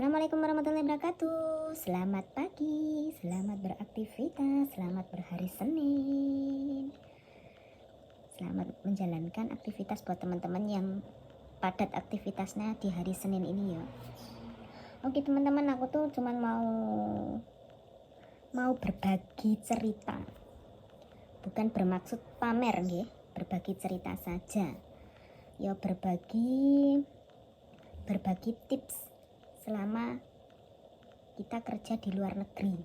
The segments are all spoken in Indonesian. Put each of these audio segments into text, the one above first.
Assalamualaikum warahmatullahi wabarakatuh. Selamat pagi, selamat beraktivitas, selamat berhari Senin. Selamat menjalankan aktivitas buat teman-teman yang padat aktivitasnya di hari Senin ini ya. Oke teman-teman, aku tuh cuman mau berbagi cerita. Bukan bermaksud pamer nggih, berbagi cerita saja. Ya berbagi tips selama kita kerja di luar negeri.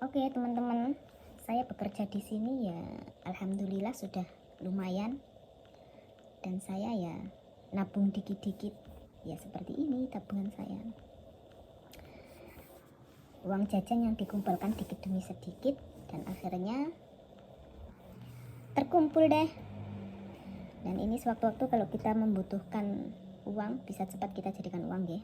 Oke teman-teman, saya bekerja di sini ya alhamdulillah sudah lumayan, dan saya ya nabung dikit-dikit ya seperti ini tabungan saya. Uang jajan yang dikumpulkan dikit demi sedikit dan akhirnya terkumpul deh. Dan ini sewaktu-waktu kalau kita membutuhkan uang bisa cepat kita jadikan uang ya.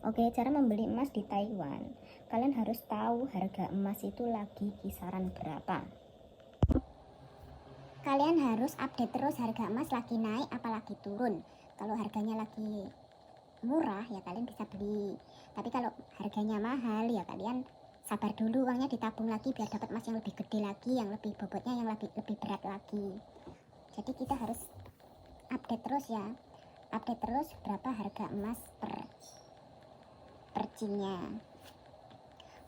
Oke, cara membeli emas di Taiwan. Kalian harus tahu harga emas itu lagi kisaran berapa. Kalian harus update terus harga emas lagi naik apalagi turun. Kalau harganya lagi murah ya kalian bisa beli. Tapi kalau harganya mahal ya kalian sabar dulu, uangnya ditabung lagi biar dapat emas yang lebih gede lagi, yang lebih bobotnya yang lebih berat lagi. Jadi kita harus update terus ya. Update terus berapa harga emas per cinnya.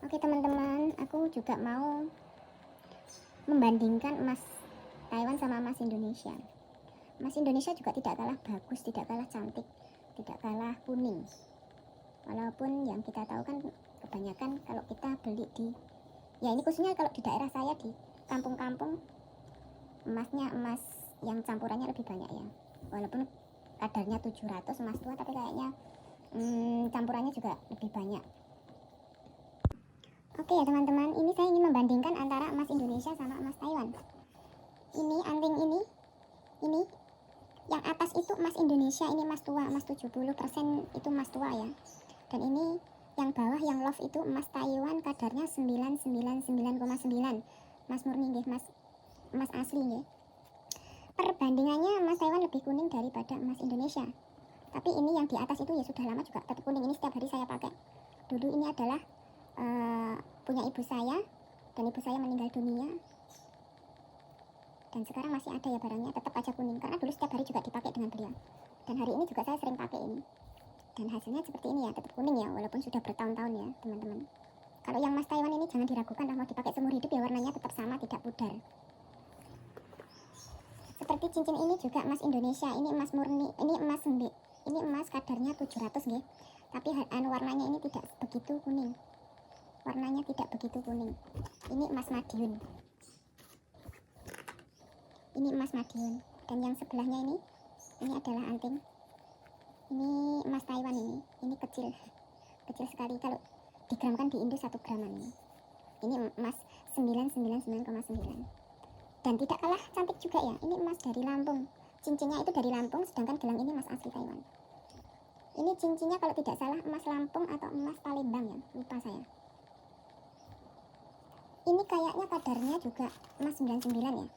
Oke teman-teman, aku juga mau membandingkan emas Taiwan sama emas Indonesia. Emas Indonesia juga tidak kalah bagus, tidak kalah cantik, tidak kalah kuning. Walaupun yang kita tahu kan kebanyakan kalau kita beli di, ya ini khususnya kalau di daerah saya di kampung-kampung, emasnya emas yang campurannya lebih banyak ya. Walaupun kadarnya 700 emas tua, tapi kayaknya campurannya juga lebih banyak. Oke ya teman-teman, ini saya ingin membandingkan antara emas Indonesia sama emas Taiwan. Ini anting ini yang atas itu emas Indonesia, ini emas tua, emas 70% itu emas tua ya. Dan ini yang bawah yang love itu emas Taiwan, kadarnya 999,9, emas murni nggih, emas asli nggih. Perbandingannya emas Taiwan lebih kuning daripada emas Indonesia. Tapi ini yang di atas itu ya sudah lama juga tetap kuning. Ini setiap hari saya pakai. Dulu ini adalah punya ibu saya, dan ibu saya meninggal dunia. Dan sekarang masih ada ya barangnya, tetap aja kuning. Karena dulu setiap hari juga dipakai dengan beliau. Dan hari ini juga saya sering pakai ini. Dan hasilnya seperti ini ya, tetap kuning ya, walaupun sudah bertahun-tahun ya teman-teman. Kalau yang emas Taiwan ini jangan diragukan, mau dipakai seumur hidup ya, warnanya tetap sama, tidak pudar. Seperti cincin ini juga emas Indonesia, ini emas murni, ini emas kadarnya 700 nggih. Tapi warnanya ini tidak begitu kuning. Warnanya tidak begitu kuning. Ini emas Madiun. Ini emas Madiun. Dan yang sebelahnya ini adalah anting. Ini emas Taiwan ini. Ini kecil. Kecil sekali, kalau digramkan di Indo 1 graman ini. Ini emas 999,9. Dan tidak kalah cantik juga ya, ini emas dari Lampung. Cincinnya itu dari Lampung, sedangkan gelang ini emas asli Taiwan. Ini cincinnya kalau tidak salah emas Lampung atau emas Palembang ya, lupa saya. Ini kayaknya kadarnya juga emas 99 ya,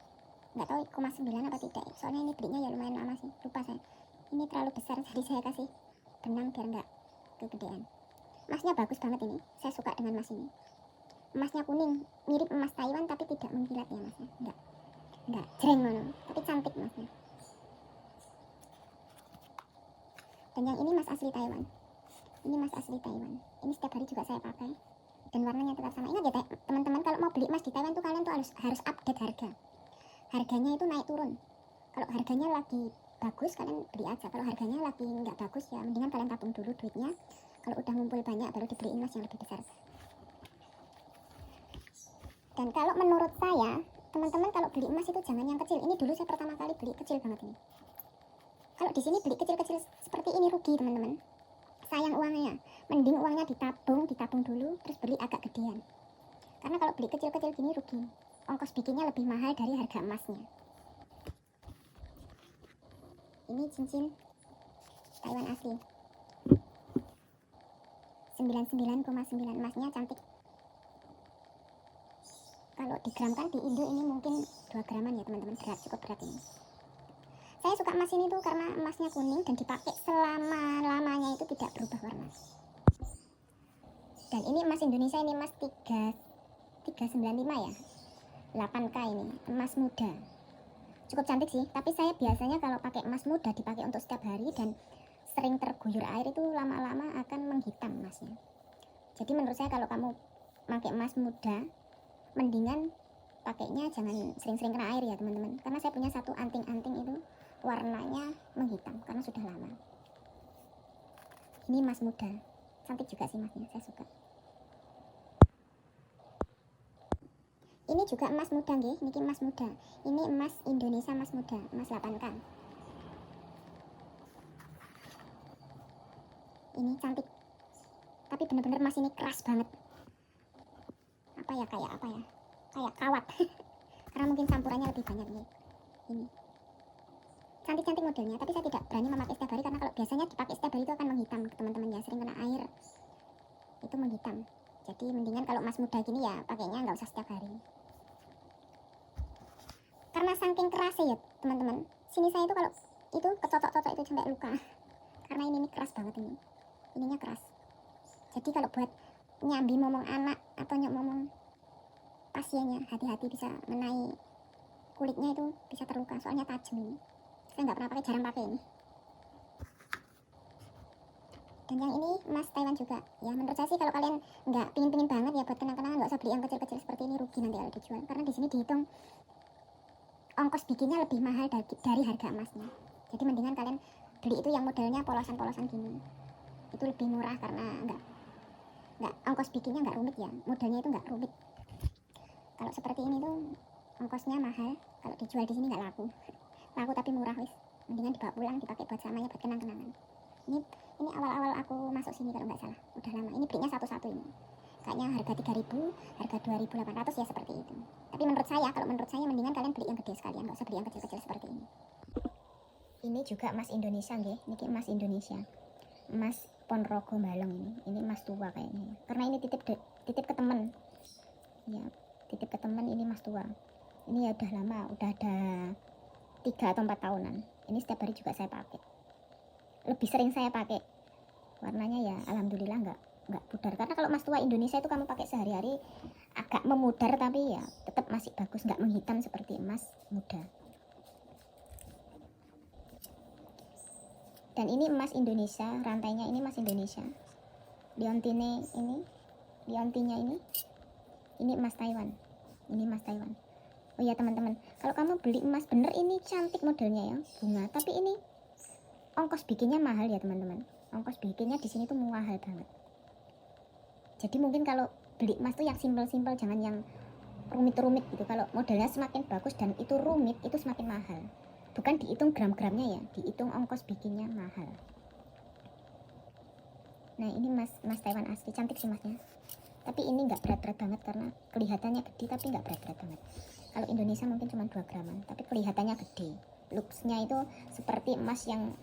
nggak tahu 0,9 apa tidak, soalnya ini belinya ya lumayan lama sih, lupa saya. Ini terlalu besar, jadi saya kasih benang biar nggak kegedean. Emasnya bagus banget ini, saya suka dengan emas ini. Emasnya kuning, mirip emas Taiwan tapi tidak mengkilat ya emasnya, enggak jreng mana, tapi cantik emasnya. Dan yang ini emas asli Taiwan. Ini emas asli Taiwan. Ini setiap hari juga saya pakai. Dan warnanya tetap sama. Ingat ya teman-teman, kalau mau beli emas di Taiwan tuh kalian tuh harus update harga. Harganya itu naik turun. Kalau harganya lagi bagus kalian beli aja. Kalau harganya lagi nggak bagus ya mendingan kalian tabung dulu duitnya. Kalau udah ngumpul banyak baru dibeliin emas yang lebih besar. Dan kalau menurut saya, teman-teman kalau beli emas itu jangan yang kecil. Ini dulu saya pertama kali beli kecil banget ini. Kalau di sini beli kecil-kecil seperti ini rugi teman-teman. Sayang uangnya. Mending uangnya ditabung dulu terus beli agak gedean. Karena kalau beli kecil-kecil gini rugi. Ongkos bikinnya lebih mahal dari harga emasnya. Ini cincin Taiwan asli. 99,9, emasnya cantik. Kalau digramkan di Indo ini mungkin 2 graman ya teman-teman, cukup berat ini. Saya suka emas ini tuh karena emasnya kuning dan dipakai selama-lamanya itu tidak berubah warna. Dan ini emas Indonesia, ini emas 395 ya, 8K, ini emas muda. Cukup cantik sih, tapi saya biasanya kalau pakai emas muda dipakai untuk setiap hari dan sering terguyur air itu lama-lama akan menghitam emasnya. Jadi menurut saya kalau kamu pakai emas muda, mendingan pakainya jangan sering-sering kena air ya teman-teman. Karena saya punya satu anting-anting itu warnanya menghitam karena sudah lama. Ini emas muda, cantik juga sih emasnya, saya suka. Ini juga emas muda nggih, niki emas muda. Ini emas Indonesia, emas muda, emas 8K. Ini cantik. Tapi bener-bener emas ini keras banget. Kayak kawat. Karena mungkin campurannya lebih banyak nih. Ini. Cantik-cantik modelnya, tapi saya tidak berani memakai setiap hari karena kalau biasanya dipakai setiap hari itu akan menghitam, teman-teman ya, sering kena air. Itu menghitam. Jadi mendingan kalau emas muda gini ya pakainya nggak usah setiap hari. Karena saking kerasnya ya teman-teman, sini saya itu kalau itu kecocok-cocok itu sampai luka. Karena ini keras banget ini, ininya keras. Jadi kalau buat nyambi momong anak atau momong pasiennya, hati-hati bisa mengenai kulitnya, itu bisa terluka soalnya tajam ini. Saya nggak pernah pakai, jarang pakai ini. Dan yang ini emas Taiwan juga ya. Menurut saya sih kalau kalian nggak pingin banget ya buat kenang-kenangan, nggak usah beli yang kecil-kecil seperti ini, rugi nanti kalau dijual. Karena di sini dihitung ongkos bikinnya lebih mahal dari harga emasnya. Jadi mendingan kalian beli itu yang modelnya polosan-polosan gini, itu lebih murah karena nggak ongkos bikinnya nggak rumit ya, modelnya itu nggak rumit. Kalau seperti ini tuh ongkosnya mahal, kalau dijual di sini nggak laku tapi murah wis. Mendingan dibawa pulang dipakai buat selamanya, buat kenang-kenangan. Ini awal-awal aku masuk sini kalau nggak salah, udah lama. Ini belinya satu-satu ini. Kayaknya harga 3.000, harga 2.800 ya seperti itu. Tapi menurut saya mendingan kalian beli yang gede sekalian, nggak usah beli yang kecil-kecil seperti ini. Ini juga emas Indonesia nggih, niki emas Indonesia. Emas Ponorogo Balong ini. Ini emas tua kayaknya. Karena ini titip ke temen. Ya, titip ke temen, ini emas tua. Ini ya udah lama, udah ada 3 atau 4 tahunan. Ini setiap hari juga saya pakai. Lebih sering saya pakai. Warnanya ya alhamdulillah nggak pudar. Karena kalau emas tua Indonesia itu kamu pakai sehari-hari agak memudar, tapi ya tetap masih bagus, nggak menghitam seperti emas muda. Dan ini emas Indonesia, rantainya ini emas Indonesia. Liontinnya ini emas Taiwan. Ini emas Taiwan. Oh ya teman-teman, kalau kamu beli emas bener ini cantik modelnya ya, bunga. Tapi ini ongkos bikinnya mahal ya teman-teman. Ongkos bikinnya di sini tuh mahal banget. Jadi mungkin kalau beli emas tuh yang simpel-simpel, jangan yang rumit-rumit gitu. Kalau modelnya semakin bagus dan itu rumit, itu semakin mahal. Bukan dihitung gram-gramnya ya, dihitung ongkos bikinnya mahal. Nah ini emas Taiwan asli, cantik sih emasnya. Tapi ini nggak berat-berat banget karena kelihatannya gede tapi nggak berat-berat banget. Kalau Indonesia mungkin cuma 2 graman, tapi kelihatannya gede. Looksnya itu seperti emas yang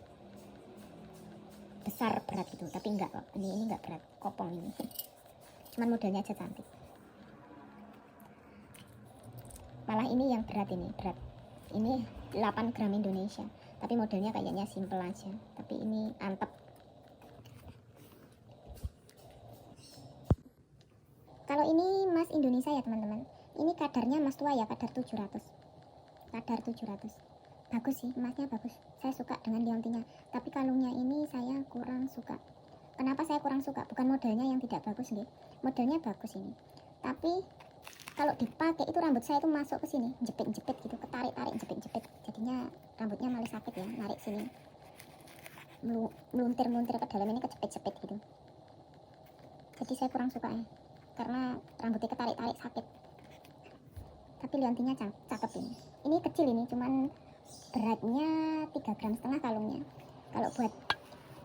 besar berat gitu, tapi enggak kok. Ini enggak berat, kopong ini. Cuman modelnya aja cantik. Malah ini yang berat ini, berat. Ini 8 gram Indonesia, tapi modelnya kayaknya simple aja. Tapi ini antep. Kalau ini emas Indonesia ya teman-teman. Ini kadarnya emas tua ya, kadar 700. Kadar 700. Bagus sih, emasnya bagus. Saya suka dengan liontinnya. Tapi kalungnya ini saya kurang suka. Kenapa saya kurang suka? Bukan modelnya yang tidak bagus nih. Modelnya bagus ini. Tapi kalau dipakai itu rambut saya itu masuk ke sini, jepit-jepit gitu, ketarik-tarik, jepit-jepit. Jadinya rambutnya malah sakit ya, narik sini. Meluntir-meluntir ke dalam ini, kejepit-jepit gitu. Jadi saya kurang suka ya. Karena rambutnya ketarik-tarik sakit. Tapi liontinnya cakep ini. Ini kecil ini, cuman beratnya 3,5 gram kalungnya. Kalau buat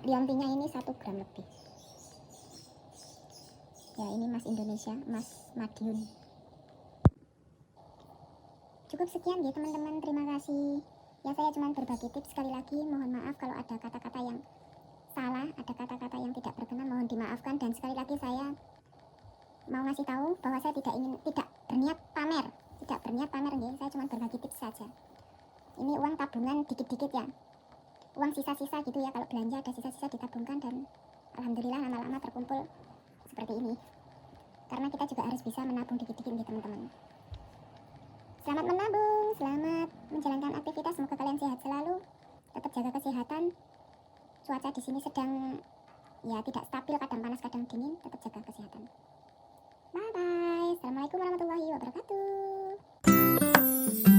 liontinnya ini 1 gram lebih. Ya ini emas Indonesia, emas Madiun. Cukup sekian ya teman-teman, terima kasih. Ya saya cuma berbagi tips, sekali lagi mohon maaf kalau ada kata-kata yang salah, ada kata-kata yang tidak berkenan, mohon dimaafkan. Dan sekali lagi saya mau ngasih tahu bahwa saya tidak berniat pamer ya, saya cuma berbagi tips saja. Ini uang tabungan dikit-dikit ya, uang sisa-sisa gitu ya, kalau belanja ada sisa-sisa ditabungkan, dan alhamdulillah lama-lama terkumpul seperti ini. Karena kita juga harus bisa menabung dikit-dikit nih teman-teman. Selamat menabung, selamat menjalankan aktivitas, semoga kalian sehat selalu, tetap jaga kesehatan. Cuaca di sini sedang ya tidak stabil, kadang panas kadang dingin, tetap jaga kesehatan. Bye bye. Assalamualaikum warahmatullahi wabarakatuh.